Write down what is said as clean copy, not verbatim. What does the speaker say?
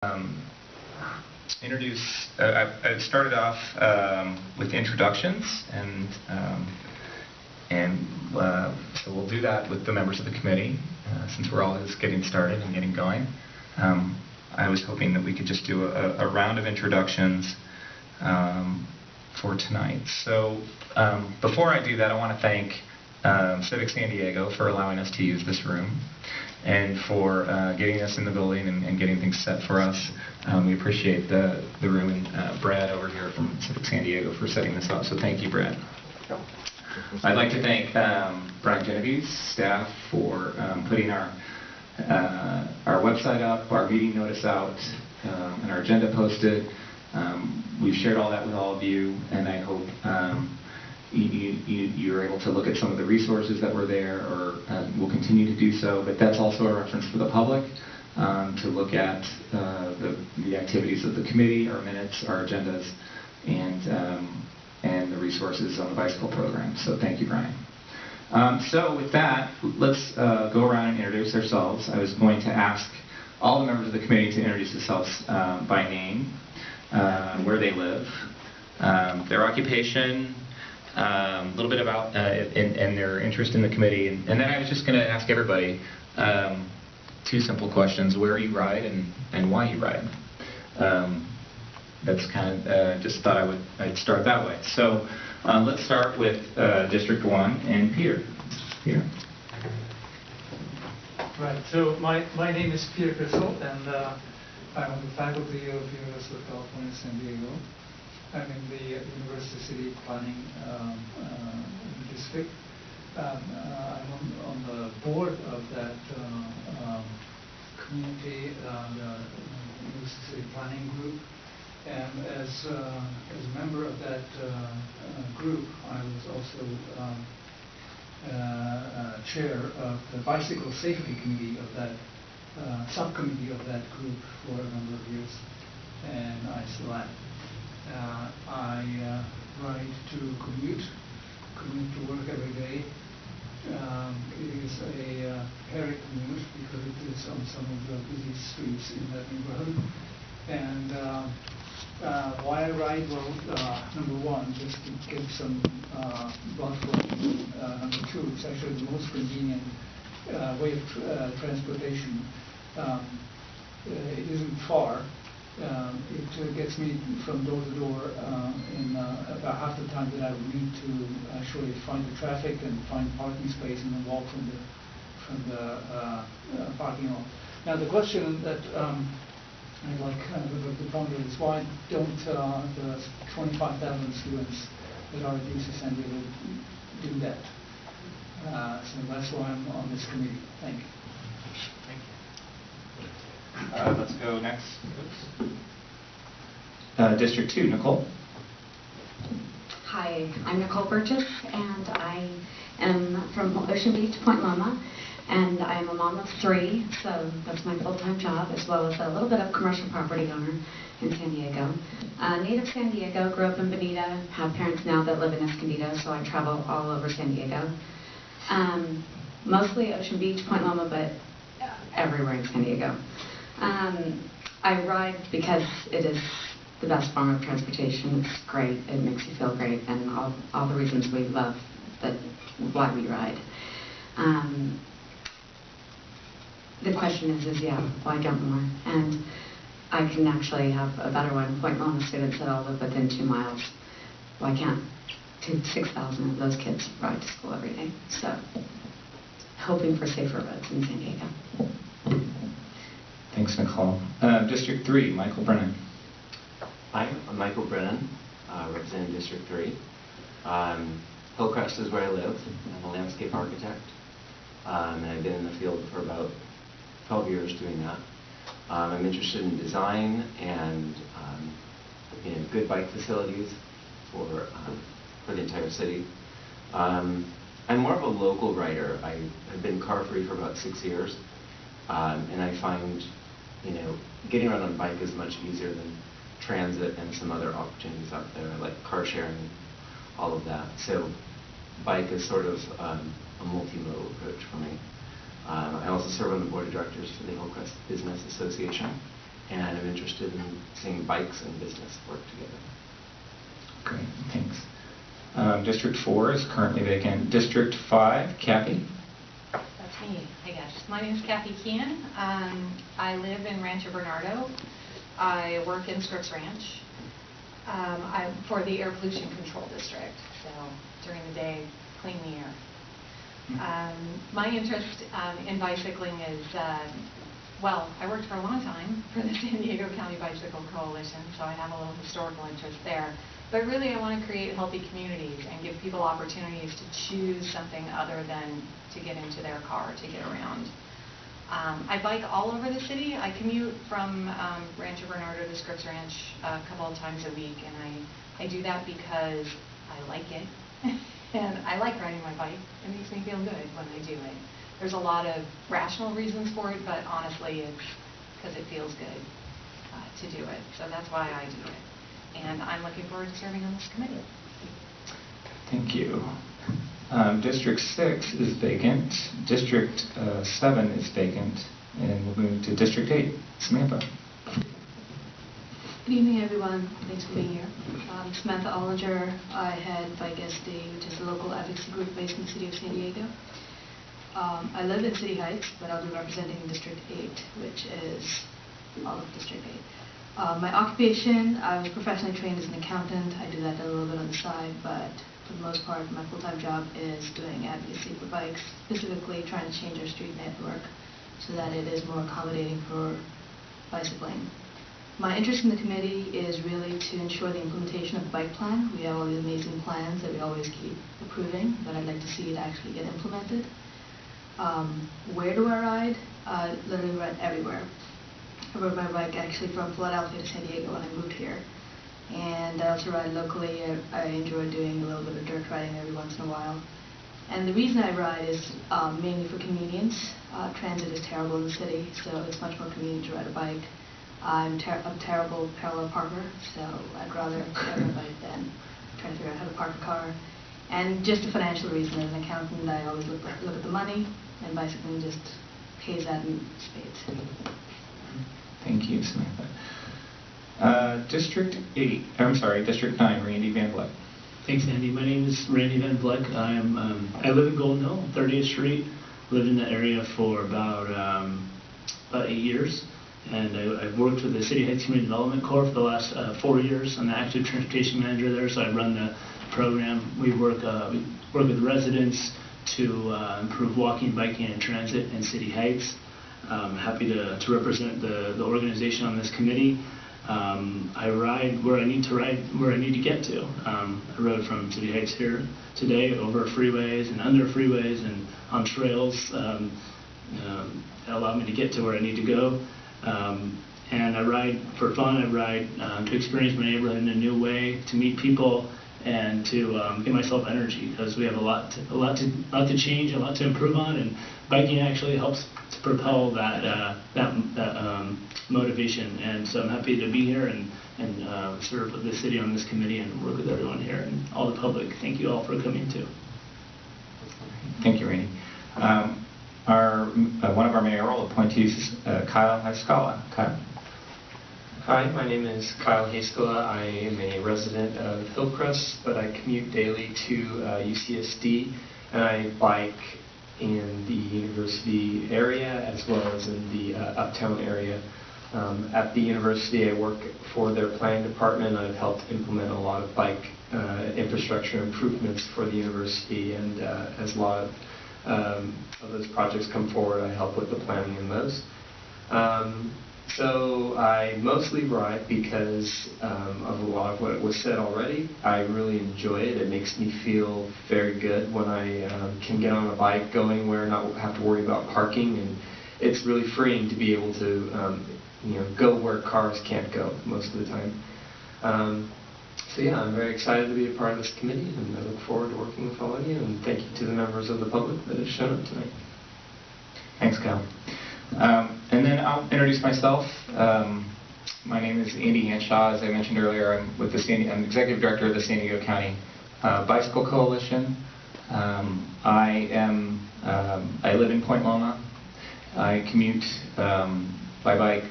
I started off with introductions, so we'll do that with the members of the committee since we're all just getting started and getting going. I was hoping that we could just do a round of introductions for tonight. So before I do that, I want to thank Civic San Diego for allowing us to use this room and for getting us in the building and getting things set for us. We appreciate the room, and Brad over here from Civic San Diego for setting this up, so thank you, Brad. I'd like to thank Brian Genevieve's staff for putting our website up, our meeting notice out, and our agenda posted. We've shared all that with all of you, and I hope you're able to look at some of the resources that were there, or will continue to do so, but that's also a reference for the public to look at the activities of the committee, our minutes, our agendas, and the resources on the bicycle program. So thank you, Brian. So with that, let's go around and introduce ourselves. I was going to ask all the members of the committee to introduce themselves by name, where they live, their occupation, a little bit about and their interest in the committee, and then I was just going to ask everybody two simple questions: where you ride and why you ride. That's kind of just thought I'd start that way. So let's start with District 1 and Peter. Peter. Right. So my name is Peter Pistole, and I'm on the faculty of University of California, San Diego. I'm in the University City Planning District. I'm on the board of that community, the University City Planning Group. And as a member of that group, I was also chair of the Bicycle Safety Committee of that subcommittee of that group for a number of years, and I still am. I ride to commute to work every day. It is a hairy commute because it is on some of the busy streets in that neighborhood. And why I ride? Well, number one, just to get some blood flowing. Number two, it's actually the most convenient way of transportation. It isn't far. It gets me from door to door in about half the time that I would need to actually find the traffic and find parking space and then walk from the parking lot. Now the question that I'd like to ponder is, why don't the 25,000 students that are at UC San Diego do that? So that's why I'm on this committee. Thank you. Let's go next. District 2, Nicole. Hi, I'm Nicole Purchase, and I am from Ocean Beach, Point Loma, and I'm a mom of 3, so that's my full-time job, as well as a little bit of commercial property owner in San Diego. Native San Diego, grew up in Bonita, have parents now that live in Escondido, so I travel all over San Diego. Mostly Ocean Beach, Point Loma, but everywhere in San Diego. I ride because it is the best form of transportation. It's great, it makes you feel great, and all the reasons we love why we ride. The question is yeah, why don't more? And I can actually have a better one. Point Loma students that all live within 2 miles. Why can't 6,000 of those kids ride to school every day? So, hoping for safer roads in San Diego. Thanks, Nicole. District 3, Michael Brennan. Hi, I'm Michael Brennan, representing District 3. Hillcrest is where I live. I'm a landscape architect, and I've been in the field for about 12 years doing that. I'm interested in design and good bike facilities for the entire city. I'm more of a local rider. I've been car-free for about 6 years, and I find getting around on a bike is much easier than transit and some other opportunities out there, like car sharing, all of that. So bike is sort of a multimodal approach for me. I also serve on the board of directors for the Hillcrest Business Association, and I'm interested in seeing bikes and business work together. Great, thanks. District 4 is currently vacant. District 5, Cathy? That's me, I guess. My name is Cathy Lee. I live in Rancho Bernardo. I work in Scripps Ranch. I'm for the Air Pollution Control District, so during the day, clean the air. My interest in bicycling is, well, I worked for a long time for the San Diego County Bicycle Coalition, so I have a little historical interest there. But really, I want to create healthy communities and give people opportunities to choose something other than to get into their car to get around. I bike all over the city. I commute from Rancho Bernardo to Scripps Ranch a couple of times a week, and I do that because I like it. And I like riding my bike. It makes me feel good when I do it. There's a lot of rational reasons for it, but honestly, it's because it feels good to do it. So that's why I do it. And I'm looking forward to serving on this committee. Thank you. District 6 is vacant. District 7 is vacant. And we'll move to District 8. Samantha. Good evening, everyone. Thanks for being here. Samantha Olinger. I head Bike SD, which is a local advocacy group based in the city of San Diego. I live in City Heights, but I'll be representing District 8, which is all of District 8. My occupation, I was professionally trained as an accountant. I do that a little bit on the side, but for the most part, my full-time job is doing advocacy for bikes, specifically trying to change our street network so that it is more accommodating for bicycling. My interest in the committee is really to ensure the implementation of the bike plan. We have all these amazing plans that we always keep approving, but I'd like to see it actually get implemented. Where do I ride? I literally ride everywhere. I rode my bike actually from Philadelphia to San Diego when I moved here. And I also ride locally. I enjoy doing a little bit of dirt riding every once in a while. And the reason I ride is mainly for convenience. Transit is terrible in the city, so it's much more convenient to ride a bike. I'm a terrible parallel parker, so I'd rather ride my bike than try to figure out how to park a car. And just a financial reason, as an accountant, I always look at the money, and bicycling just pays that in spades. Thank you, Samantha. District 9, Randy Van Vleck. Thanks, Andy. My name is Randy Van Vleck. I live in Golden Hill, 30th Street. Lived in that area for about 8 years. And I've worked with the City Heights Community Development Corps for the last 4 years. I'm the active transportation manager there, so I run the program. We work with residents to improve walking, biking, and transit in City Heights. I'm happy to represent the organization on this committee. I ride where I need to ride, where I need to get to. I rode from City Heights here today over freeways and under freeways and on trails that allow me to get to where I need to go. And I ride for fun. I ride to experience my neighborhood in a new way, to meet people, and to give myself energy, because we have a lot to change, a lot to improve on, and biking actually helps to propel that motivation. And so I'm happy to be here and serve with the city on this committee and work with everyone here and all the public. Thank you all for coming too. Thank you, Randy. One of our mayoral appointees, Kyle Haskala. Kyle. Hi, my name is Kyle Haskala. I am a resident of Hillcrest, but I commute daily to UCSD, and I bike in the university area as well as in the uptown area. At the university, I work for their planning department. I've helped implement a lot of bike infrastructure improvements for the university, and as a lot of those projects come forward, I help with the planning in those. So I mostly ride because of a lot of what was said already. I really enjoy it. It makes me feel very good when I can get on a bike, go anywhere, not have to worry about parking, and it's really freeing to be able to go where cars can't go most of the time. So yeah, I'm very excited to be a part of this committee, and I look forward to working with all of you, and thank you to the members of the public that have shown up tonight. Thanks, Kyle. And then I'll introduce myself. My name is Andy Hanshaw. As I mentioned earlier, I'm I'm Executive Director of the San Diego County Bicycle Coalition. I live in Point Loma. I commute by bike